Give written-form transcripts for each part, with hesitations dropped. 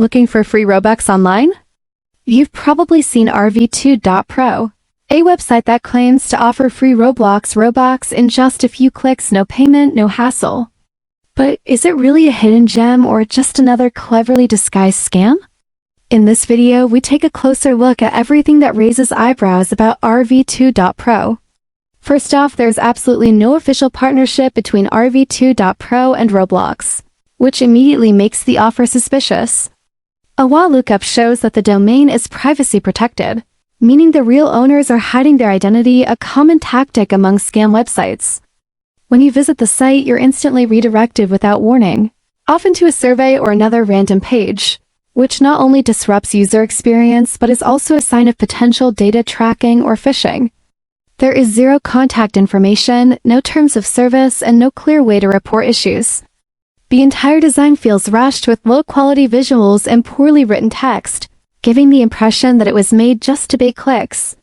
Looking for free Robux online? You've probably seen Rv2.pro, a website that claims to offer free Robux in just a few clicks, no payment, no hassle. But is it really a hidden gem or just another cleverly disguised scam? In this video, we take a closer look at everything that raises eyebrows about Rv2.pro. First off, there's absolutely no official partnership between Rv2.pro and Roblox, which immediately makes the offer suspicious. A WA lookup shows that the domain is privacy protected, meaning the real owners are hiding their identity, a common tactic among scam websites. When you visit the site, you're instantly redirected without warning, often to a survey or another random page, which not only disrupts user experience but is also a sign of potential data tracking or phishing. There is zero contact information, no terms of service, and no clear way to report issues. The entire design feels rushed with low-quality visuals and poorly written text, giving the impression that it was made just to bait clicks.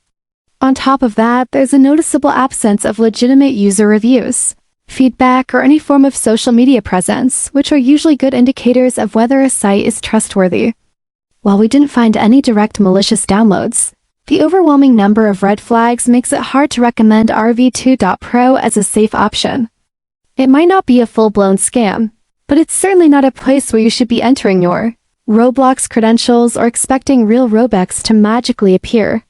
On top of that, there's a noticeable absence of legitimate user reviews, feedback, or any form of social media presence, which are usually good indicators of whether a site is trustworthy. While we didn't find any direct malicious downloads, the overwhelming number of red flags makes it hard to recommend Rv2.pro as a safe option. It might not be a full-blown scam, but it's certainly not a place where you should be entering your Roblox credentials or expecting real Robux to magically appear.